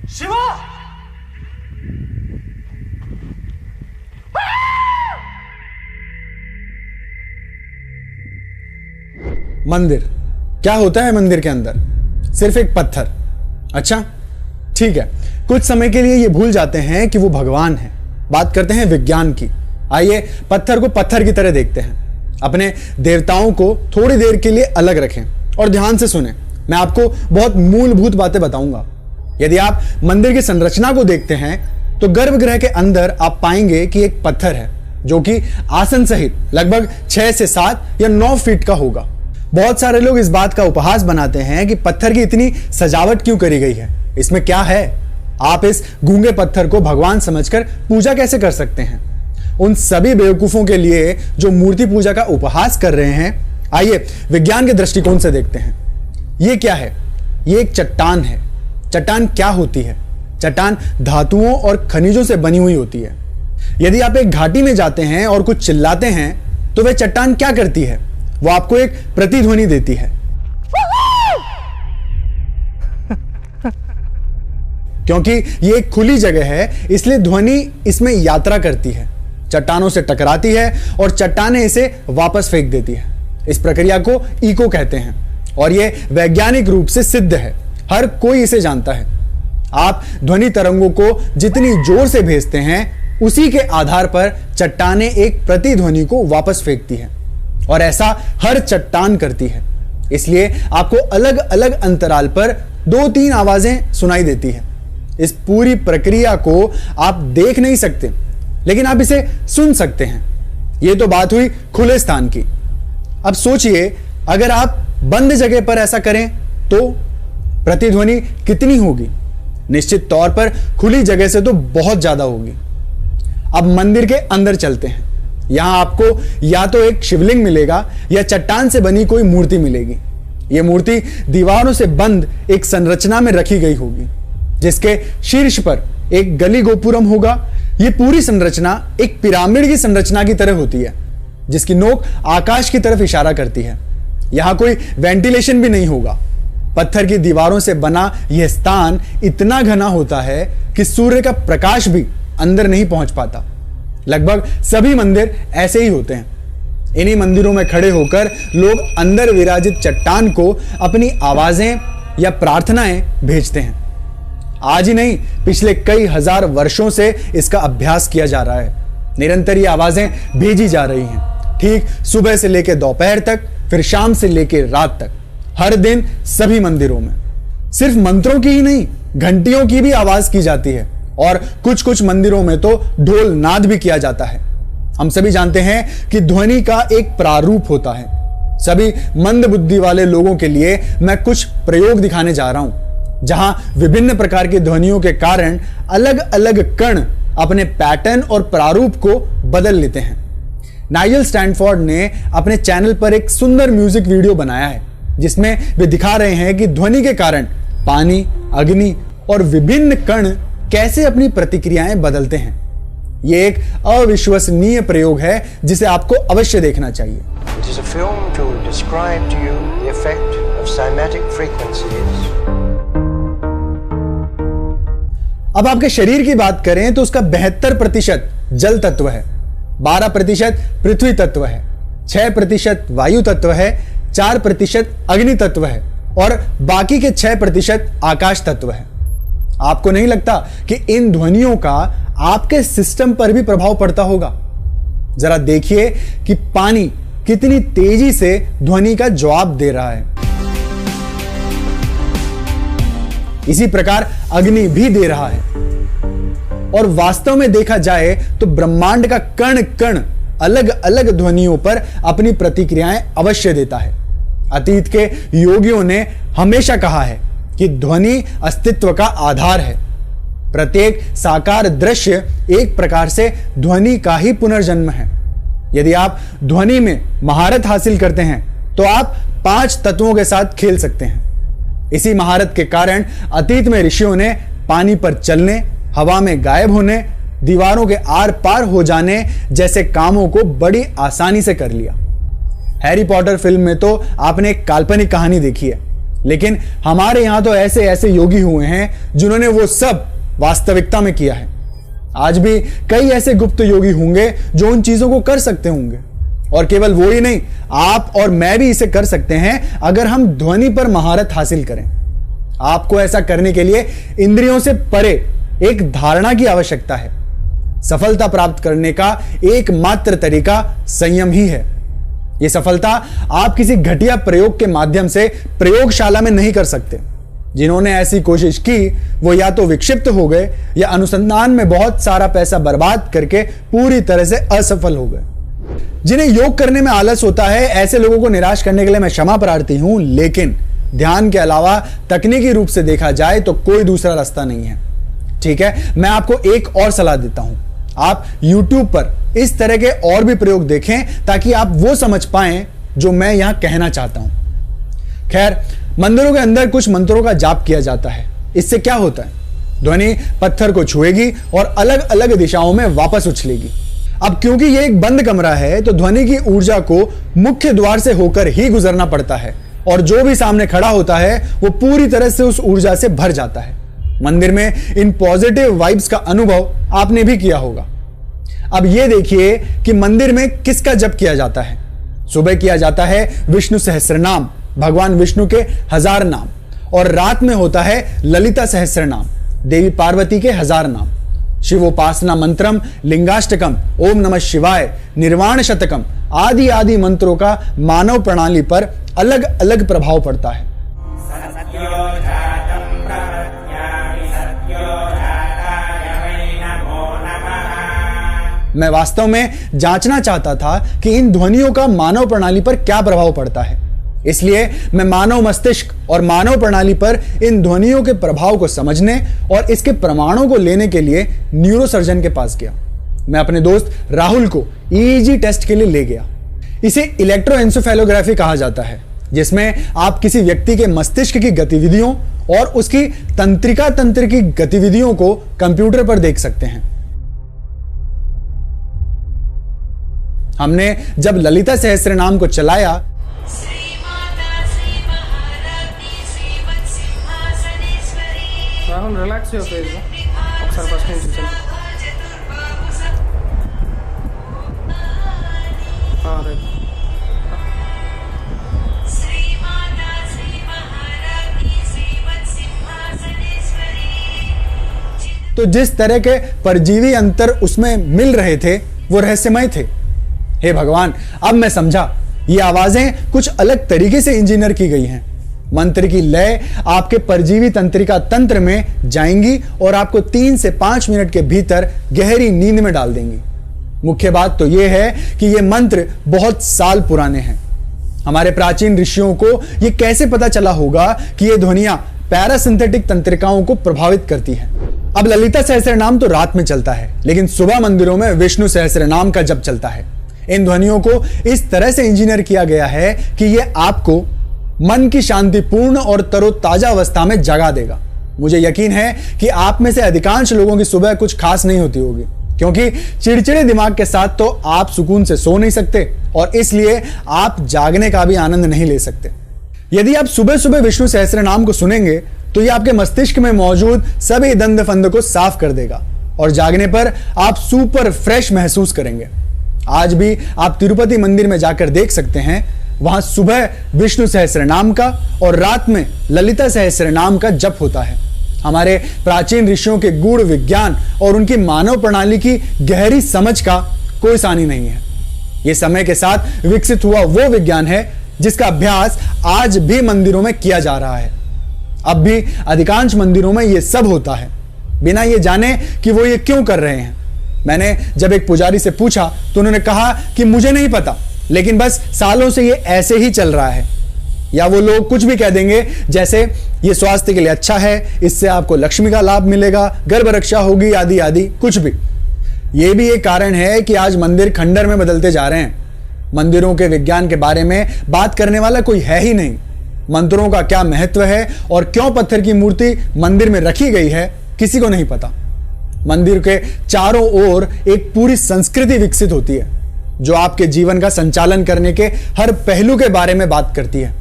शिवा! मंदिर क्या होता है? मंदिर के अंदर सिर्फ एक पत्थर। अच्छा ठीक है, कुछ समय के लिए ये भूल जाते हैं कि वो भगवान है। बात करते हैं विज्ञान की। आइए पत्थर को पत्थर की तरह देखते हैं। अपने देवताओं को थोड़ी देर के लिए अलग रखें और ध्यान से सुने। मैं आपको बहुत मूलभूत बातें बताऊंगा। यदि आप मंदिर की संरचना को देखते हैं तो गर्भगृह के अंदर आप पाएंगे कि एक पत्थर है जो कि आसन सहित लगभग 6 से 7 या 9 फीट का होगा। बहुत सारे लोग इस बात का उपहास बनाते हैं कि पत्थर की इतनी सजावट क्यों करी गई है, इसमें क्या है? आप इस गूंगे पत्थर को भगवान समझकर पूजा कैसे कर सकते हैं? उन सभी बेवकूफों के लिए जो मूर्ति पूजा का उपहास कर रहे हैं, आइए विज्ञान के दृष्टिकोण से देखते हैं। ये क्या है? ये एक चट्टान है। चट्टान क्या होती है? चट्टान धातुओं और खनिजों से बनी हुई होती है। यदि आप एक घाटी में जाते हैं और कुछ चिल्लाते हैं तो वह चट्टान क्या करती है? वो आपको एक प्रतिध्वनि देती है। क्योंकि ये एक खुली जगह है इसलिए ध्वनि इसमें यात्रा करती है, चट्टानों से टकराती है और चट्टानें इसे वापस फेंक देती है। इस प्रक्रिया को इको कहते हैं और यह वैज्ञानिक रूप से सिद्ध है। हर कोई इसे जानता है। आप ध्वनि तरंगों को जितनी जोर से भेजते हैं उसी के आधार पर चट्टानें एक प्रतिध्वनि को वापस फेंकती है और ऐसा हर चट्टान करती है। इसलिए आपको अलग अलग अंतराल पर 2-3 आवाजें सुनाई देती है। इस पूरी प्रक्रिया को आप देख नहीं सकते लेकिन आप इसे सुन सकते हैं। यह तो बात हुई खुले स्थान की। अब सोचिए अगर आप बंद जगह पर ऐसा करें तो प्रतिध्वनि कितनी होगी? निश्चित तौर पर खुली जगह से तो बहुत ज्यादा होगी। अब मंदिर के अंदर चलते हैं। यहां आपको या तो एक शिवलिंग मिलेगा या चट्टान से बनी कोई मूर्ति मिलेगी। यह मूर्ति दीवारों से बंद एक संरचना में रखी गई होगी जिसके शीर्ष पर एक गली गोपुरम होगा। यह पूरी संरचना एक पिरामिड की संरचना की तरह होती है जिसकी नोक आकाश की तरफ इशारा करती है। यहां कोई वेंटिलेशन भी नहीं होगा। पत्थर की दीवारों से बना यह स्थान इतना घना होता है कि सूर्य का प्रकाश भी अंदर नहीं पहुंच पाता। लगभग सभी मंदिर ऐसे ही होते हैं। इन्हीं मंदिरों में खड़े होकर लोग अंदर विराजित चट्टान को अपनी आवाजें या प्रार्थनाएं भेजते हैं। आज ही नहीं, पिछले कई हजार वर्षों से इसका अभ्यास किया जा रहा है। निरंतर ये आवाजें भेजी जा रही हैं, ठीक सुबह से लेकर दोपहर तक, फिर शाम से लेकर रात तक, हर दिन सभी मंदिरों में। सिर्फ मंत्रों की ही नहीं, घंटियों की भी आवाज की जाती है और कुछ कुछ मंदिरों में तो ढोल नाद भी किया जाता है। हम सभी जानते हैं कि ध्वनि का एक प्रारूप होता है। सभी मंद बुद्धि वाले लोगों के लिए मैं कुछ प्रयोग दिखाने जा रहा हूं जहां विभिन्न प्रकार की ध्वनियों के कारण अलग अलग कण अपने पैटर्न और प्रारूप को बदल लेते हैं। नाइजल स्टैनफोर्ड ने अपने चैनल पर एक सुंदर म्यूजिक वीडियो बनाया है जिसमें वे दिखा रहे हैं कि ध्वनि के कारण पानी, अग्नि और विभिन्न कण कैसे अपनी प्रतिक्रियाएं बदलते हैं। यह एक अविश्वसनीय प्रयोग है जिसे आपको अवश्य देखना चाहिए। It is a film to describe to you the effect of cymatic frequencies. अब आपके शरीर की बात करें तो उसका 72% जल तत्व है, 12% पृथ्वी तत्व है, 6% वायु तत्व है, 4% अग्नि तत्व है और बाकी के 6% आकाश तत्व है। आपको नहीं लगता कि इन ध्वनियों का आपके सिस्टम पर भी प्रभाव पड़ता होगा? जरा देखिए कि पानी कितनी तेजी से ध्वनि का जवाब दे रहा है। इसी प्रकार अग्नि भी दे रहा है। और वास्तव में देखा जाए तो ब्रह्मांड का कण कण अलग अलग ध्वनियों पर अपनी प्रतिक्रियाएं अवश्य देता है। अतीत के योगियों ने हमेशा कहा है कि ध्वनि अस्तित्व का आधार है। प्रत्येक साकार दृश्य एक प्रकार से ध्वनि का ही पुनर्जन्म है। यदि आप ध्वनि में महारत हासिल करते हैं तो आप 5 तत्वों के साथ खेल सकते हैं। इसी महारत के कारण अतीत में ऋषियों ने पानी पर चलने, हवा में गायब होने, दीवारों के आर पार हो जाने जैसे कामों को बड़ी आसानी से कर लिया। हैरी पॉटर फिल्म में तो आपने एक काल्पनिक कहानी देखी है लेकिन हमारे यहां तो ऐसे ऐसे योगी हुए हैं जिन्होंने वो सब वास्तविकता में किया है। आज भी कई ऐसे गुप्त योगी होंगे जो उन चीजों को कर सकते होंगे, और केवल वो ही नहीं, आप और मैं भी इसे कर सकते हैं अगर हम ध्वनि पर महारत हासिल करें। आपको ऐसा करने के लिए इंद्रियों से परे एक धारणा की आवश्यकता है। सफलता प्राप्त करने का एकमात्र तरीका संयम ही है। यह सफलता आप किसी घटिया प्रयोग के माध्यम से प्रयोगशाला में नहीं कर सकते। जिन्होंने ऐसी कोशिश की वो या तो विक्षिप्त हो गए या अनुसंधान में बहुत सारा पैसा बर्बाद करके पूरी तरह से असफल हो गए। जिन्हें योग करने में आलस होता है, ऐसे लोगों को निराश करने के लिए मैं क्षमा प्रार्थी हूं, लेकिन ध्यान के अलावा तकनीकी रूप से देखा जाए तो कोई दूसरा रास्ता नहीं है। ठीक है, मैं आपको एक और सलाह देता हूं, आप YouTube पर इस तरह के और भी प्रयोग देखें ताकि आप वो समझ पाएं जो मैं यहां कहना चाहता हूं। खैर, मंदिरों के अंदर कुछ मंत्रों का जाप किया जाता है। इससे क्या होता है? ध्वनि पत्थर को छुएगी और अलग अलग दिशाओं में वापस उछलेगी। अब क्योंकि यह एक बंद कमरा है तो ध्वनि की ऊर्जा को मुख्य द्वार से होकर ही गुजरना पड़ता है, और जो भी सामने खड़ा होता है वो पूरी तरह से उस ऊर्जा से भर जाता है। मंदिर में इन पॉजिटिव वाइब्स का अनुभव आपने भी किया होगा। अब यह देखिए कि मंदिर में किसका जप किया जाता है। सुबह किया जाता है विष्णु सहस्रनाम, भगवान विष्णु के 1000 नाम, और रात में होता है ललिता सहस्रनाम, देवी पार्वती के 1000 नाम। शिवोपासना मंत्रम, लिंगाष्टकम, ओम नमः शिवाय, निर्वाण शतकम आदि आदि मंत्रों का मानव प्रणाली पर अलग अलग प्रभाव पड़ता है। मैं वास्तव में जांचना चाहता था कि इन ध्वनियों का मानव प्रणाली पर क्या प्रभाव पड़ता है, इसलिए मैं मानव मस्तिष्क और मानव प्रणाली पर इन ध्वनियों के प्रभाव को समझने और इसके प्रमाणों को लेने के लिए न्यूरोसर्जन के पास गया। मैं अपने दोस्त राहुल को EEG टेस्ट के लिए ले गया। इसे इलेक्ट्रोएन्सेफेलोग्राफी कहा जाता है, जिसमें आप किसी व्यक्ति के मस्तिष्क की गतिविधियों और उसकी तंत्रिका तंत्र की गतिविधियों को कंप्यूटर पर देख सकते हैं। हमने जब ललिता सहस्रनाम को चलाया राहुल रिलैक्स हो फेज अक्सर फर्स्ट నుంచి चल हां रे तो जिस तरह के परजीवी अंतर उसमें मिल रहे थे वो रहस्यमय थे। हे भगवान, अब मैं समझा, ये आवाजें कुछ अलग तरीके से इंजीनियर की गई हैं। मंत्र की लय आपके परजीवी तंत्रिका तंत्र में जाएंगी और आपको 3 से 5 मिनट के भीतर गहरी नींद में डाल देंगी। मुख्य बात तो यह है कि ये मंत्र बहुत साल पुराने हैं। हमारे प्राचीन ऋषियों को यह कैसे पता चला होगा कि ये ध्वनियां पैरासिंथेटिक तंत्रिकाओं को प्रभावित करती है। अब ललिता सहस्रनाम तो रात में चलता है, लेकिन सुबह मंदिरों में विष्णु सहस्रनाम का जप चलता है। इन ध्वनियों को इस तरह से इंजीनियर किया गया है कि यह आपको मन की शांतिपूर्ण और तरोताजा अवस्था में जगा देगा। मुझे यकीन है कि आप में से अधिकांश लोगों की सुबह कुछ खास नहीं होती होगी, क्योंकि चिड़चिड़े दिमाग के साथ तो आप सुकून से सो नहीं सकते और इसलिए आप जागने का भी आनंद नहीं ले सकते। यदि आप सुबह सुबह विष्णु सहस्रनाम को सुनेंगे तो यह आपके मस्तिष्क में मौजूद सभी दंड फंद को साफ कर देगा और जागने पर आप सुपर फ्रेश महसूस करेंगे। आज भी आप तिरुपति मंदिर में जाकर देख सकते हैं, वहां सुबह विष्णु सहस्रनाम का और रात में ललिता सहस्रनाम का जप होता है। हमारे प्राचीन ऋषियों के गूढ़ विज्ञान और उनकी मानव प्रणाली की गहरी समझ का कोई सानी नहीं है। यह समय के साथ विकसित हुआ वो विज्ञान है जिसका अभ्यास आज भी मंदिरों में किया जा रहा है। अब भी अधिकांश मंदिरों में यह सब होता है, बिना ये जाने कि वो ये क्यों कर रहे हैं। मैंने जब एक पुजारी से पूछा तो उन्होंने कहा कि मुझे नहीं पता, लेकिन बस सालों से ये ऐसे ही चल रहा है। या वो लोग कुछ भी कह देंगे, जैसे ये स्वास्थ्य के लिए अच्छा है, इससे आपको लक्ष्मी का लाभ मिलेगा, गर्भ रक्षा होगी, आदि आदि कुछ भी। ये भी एक कारण है कि आज मंदिर खंडर में बदलते जा रहे हैं। मंदिरों के विज्ञान के बारे में बात करने वाला कोई है ही नहीं। मंत्रों का क्या महत्व है और क्यों पत्थर की मूर्ति मंदिर में रखी गई है, किसी को नहीं पता। मंदिर के चारों ओर एक पूरी संस्कृति विकसित होती है जो आपके जीवन का संचालन करने के हर पहलू के बारे में बात करती है।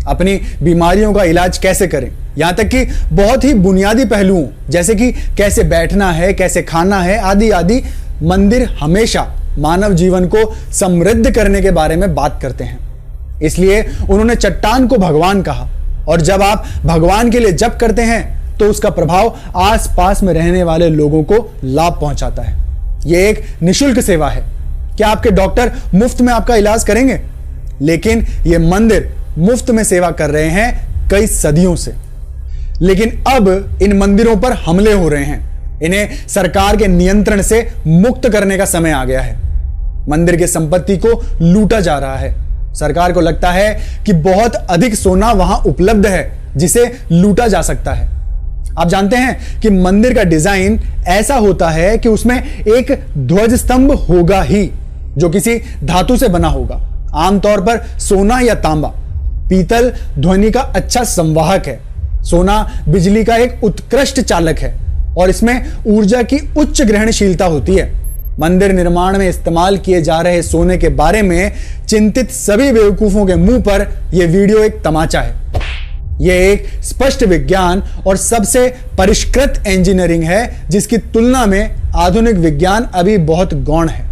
अपनी बीमारियों का इलाज कैसे करें, यहां तक कि बहुत ही बुनियादी पहलुओं जैसे कि कैसे बैठना है, कैसे खाना है, आदि आदि मंदिर हमेशा मानव जीवन को समृद्ध करने के बारे में बात करते हैं। इसलिए उन्होंने चट्टान को भगवान कहा, और जब आप भगवान के लिए जप करते हैं तो उसका प्रभाव आसपास में रहने वाले लोगों को लाभ पहुंचाता है। यह एक निशुल्क सेवा है। क्या आपके डॉक्टर मुफ्त में आपका इलाज करेंगे? लेकिन यह मंदिर मुफ्त में सेवा कर रहे हैं कई सदियों से। लेकिन अब इन मंदिरों पर हमले हो रहे हैं। इन्हें सरकार के नियंत्रण से मुक्त करने का समय आ गया है। मंदिर की संपत्ति को लूटा जा रहा है। सरकार को लगता है कि बहुत अधिक सोना वहां उपलब्ध है जिसे लूटा जा सकता है। आप जानते हैं कि मंदिर का डिजाइन ऐसा होता है कि उसमें एक ध्वज स्तंभ होगा ही, जो किसी धातु से बना होगा, आमतौर पर सोना या तांबा। पीतल ध्वनि का अच्छा संवाहक है। सोना बिजली का एक उत्कृष्ट चालक है और इसमें ऊर्जा की उच्च ग्रहणशीलता होती है। मंदिर निर्माण में इस्तेमाल किए जा रहे सोने के बारे में चिंतित सभी बेवकूफों के मुंह पर यह वीडियो एक तमाचा है। यह एक स्पष्ट विज्ञान और सबसे परिष्कृत इंजीनियरिंग है जिसकी तुलना में आधुनिक विज्ञान अभी बहुत गौण है।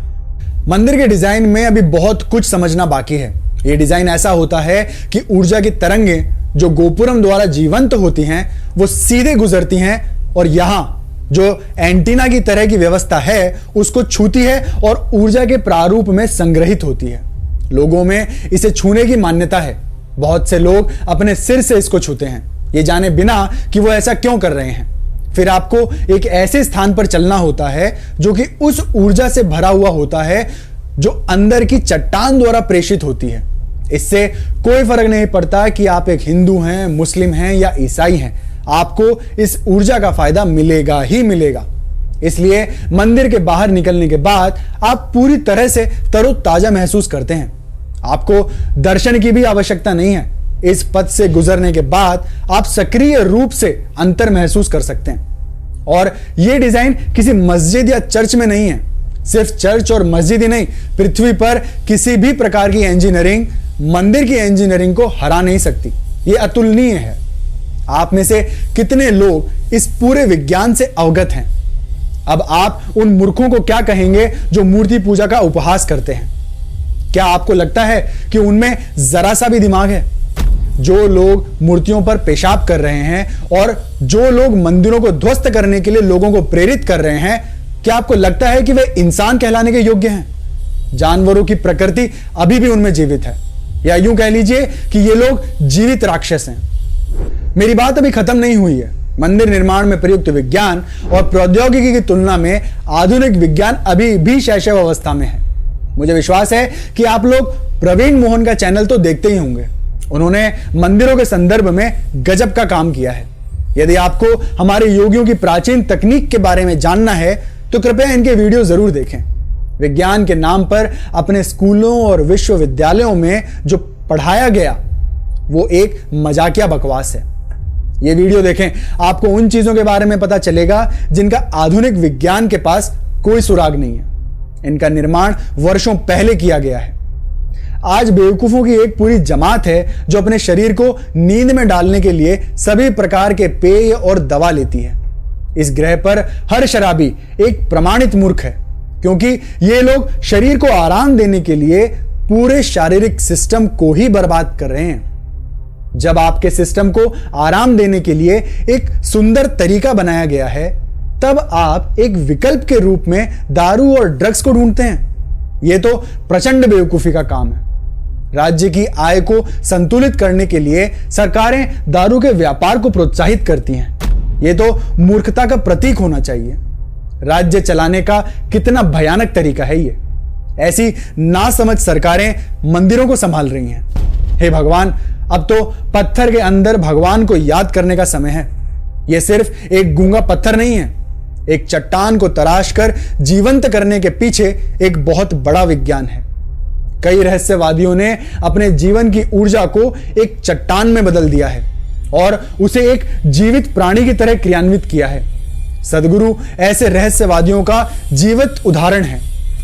मंदिर के डिजाइन में अभी बहुत कुछ समझना बाकी है। यह डिजाइन ऐसा होता है कि ऊर्जा की तरंगें जो गोपुरम द्वारा जीवंत होती हैं वो सीधे गुजरती हैं और यहां जो एंटीना की तरह की व्यवस्था है उसको छूती है और ऊर्जा के प्रारूप में संग्रहित होती है। लोगों में इसे छूने की मान्यता है। बहुत से लोग अपने सिर से इसको छूते हैं, ये जाने बिना कि वो ऐसा क्यों कर रहे हैं। फिर आपको एक ऐसे स्थान पर चलना होता है जो कि उस ऊर्जा से भरा हुआ होता है जो अंदर की चट्टान द्वारा प्रेषित होती है। इससे कोई फर्क नहीं पड़ता कि आप एक हिंदू हैं, मुस्लिम हैं या ईसाई हैं, आपको इस ऊर्जा का फायदा मिलेगा ही मिलेगा। इसलिए मंदिर के बाहर निकलने के बाद आप पूरी तरह से तरोताजा महसूस करते हैं। आपको दर्शन की भी आवश्यकता नहीं है। इस पथ से गुजरने के बाद आप सक्रिय रूप से अंतर महसूस कर सकते हैं। और यह डिजाइन किसी मस्जिद या चर्च में नहीं है। सिर्फ चर्च और मस्जिद ही नहीं, पृथ्वी पर किसी भी प्रकार की इंजीनियरिंग मंदिर की इंजीनियरिंग को हरा नहीं सकती। यह अतुलनीय है। आप में से कितने लोग इस पूरे विज्ञान से अवगत हैं? अब आप उन मूर्खों को क्या कहेंगे जो मूर्ति पूजा का उपहास करते हैं? क्या आपको लगता है कि उनमें जरा सा भी दिमाग है? जो लोग मूर्तियों पर पेशाब कर रहे हैं और जो लोग मंदिरों को ध्वस्त करने के लिए लोगों को प्रेरित कर रहे हैं, क्या आपको लगता है कि वे इंसान कहलाने के योग्य हैं? जानवरों की प्रकृति अभी भी उनमें जीवित है, या यूं कह लीजिए कि ये लोग जीवित राक्षस हैं। मेरी बात अभी खत्म नहीं हुई है। मंदिर निर्माण में प्रयुक्त विज्ञान और प्रौद्योगिकी की तुलना में आधुनिक विज्ञान अभी भी शैशव अवस्था में है। मुझे विश्वास है कि आप लोग प्रवीण मोहन का चैनल तो देखते ही होंगे। उन्होंने मंदिरों के संदर्भ में गजब का काम किया है। यदि आपको हमारे योगियों की प्राचीन तकनीक के बारे में जानना है तो कृपया इनके वीडियो जरूर देखें। विज्ञान के नाम पर अपने स्कूलों और विश्वविद्यालयों में जो पढ़ाया गया वो एक मजाकिया बकवास है। ये वीडियो देखें, आपको उन चीजों के बारे में पता चलेगा जिनका आधुनिक विज्ञान के पास कोई सुराग नहीं है। इनका निर्माण वर्षों पहले किया गया है। आज बेवकूफों की एक पूरी जमात है जो अपने शरीर को नींद में डालने के लिए सभी प्रकार के पेय और दवा लेती है। इस ग्रह पर हर शराबी एक प्रमाणित मूर्ख है, क्योंकि ये लोग शरीर को आराम देने के लिए पूरे शारीरिक सिस्टम को ही बर्बाद कर रहे हैं। जब आपके सिस्टम को आराम देने के लिए एक सुंदर तरीका बनाया गया है, तब आप एक विकल्प के रूप में दारू और ड्रग्स को ढूंढते हैं। यह तो प्रचंड बेवकूफी का काम है। राज्य की आय को संतुलित करने के लिए सरकारें दारू के व्यापार को प्रोत्साहित करती हैं। यह तो मूर्खता का प्रतीक होना चाहिए। राज्य चलाने का कितना भयानक तरीका है ये। ऐसी नासमझ सरकारें मंदिरों को संभाल रही हैं। हे भगवान, अब तो पत्थर के अंदर भगवान को याद करने का समय है। यह सिर्फ एक गूंगा पत्थर नहीं है। एक चट्टान को तराश कर जीवंत करने के पीछे एक बहुत बड़ा विज्ञान है। कई रहस्यवादियों ने अपने जीवन की ऊर्जा को एक चट्टान में बदल दिया है और उसे एक जीवित प्राणी की तरह क्रियान्वित किया है। सदगुरु ऐसे रहस्यवादियों का जीवित उदाहरण है।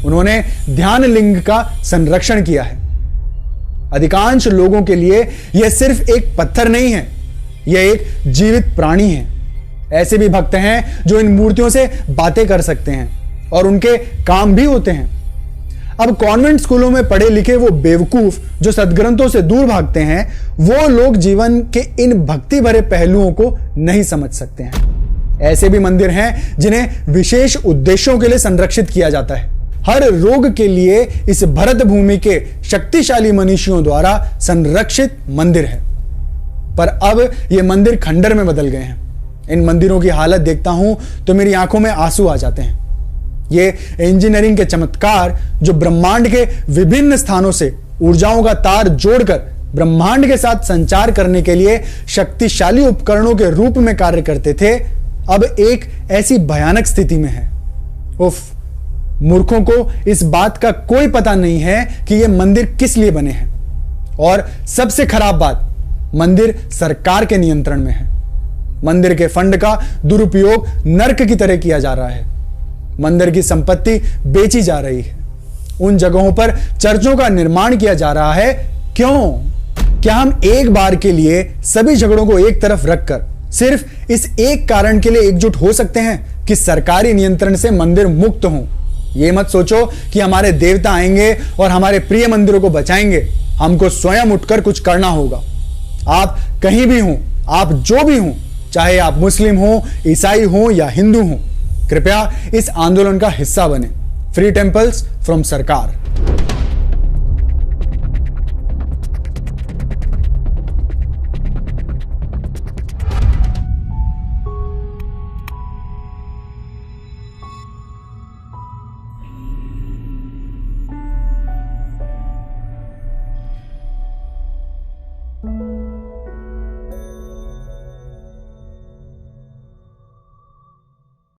उन्होंने ध्यान लिंग का संरक्षण किया है। अधिकांश लोगों के लिए यह सिर्फ एक पत्थर नहीं है, यह एक जीवित प्राणी है। ऐसे भी भक्त हैं जो इन मूर्तियों से बातें कर सकते हैं और उनके काम भी होते हैं। अब कॉन्वेंट स्कूलों में पढ़े लिखे वो बेवकूफ जो सदग्रंथों से दूर भागते हैं, वो लोग जीवन के इन भक्ति भरे पहलुओं को नहीं समझ सकते हैं। ऐसे भी मंदिर हैं जिन्हें विशेष उद्देश्यों के लिए संरक्षित किया जाता है। हर रोग के लिए इस भरत भूमि के शक्तिशाली मनीषियों द्वारा संरक्षित मंदिर है, पर अब ये मंदिर खंडर में बदल गए हैं। इन मंदिरों की हालत देखता हूं तो मेरी आंखों में आंसू आ जाते हैं। ये इंजीनियरिंग के चमत्कार जो ब्रह्मांड के विभिन्न स्थानों से ऊर्जाओं का तार जोड़कर ब्रह्मांड के साथ संचार करने के लिए शक्तिशाली उपकरणों के रूप में कार्य करते थे, अब एक ऐसी भयानक स्थिति में है। उफ, मूर्खों को इस बात का कोई पता नहीं है कि ये मंदिर किस लिए बने हैं। और सबसे खराब बात, मंदिर सरकार के नियंत्रण में है। मंदिर के फंड का दुरुपयोग नर्क की तरह किया जा रहा है। मंदिर की संपत्ति बेची जा रही है। उन जगहों पर चर्चों का निर्माण किया जा रहा है। क्यों? क्या हम एक बार के लिए सभी झगड़ों को एक तरफ रखकर सिर्फ इस एक कारण के लिए एकजुट हो सकते हैं कि सरकारी नियंत्रण से मंदिर मुक्त हों? यह मत सोचो कि हमारे देवता आएंगे और हमारे प्रिय मंदिरों को बचाएंगे। हमको स्वयं उठकर कुछ करना होगा। आप कहीं भी हों, आप जो भी हों, चाहे आप मुस्लिम हो, ईसाई हो या हिंदू हो, कृपया इस आंदोलन का हिस्सा बने। फ्री टेंपल्स फ्रॉम सरकार।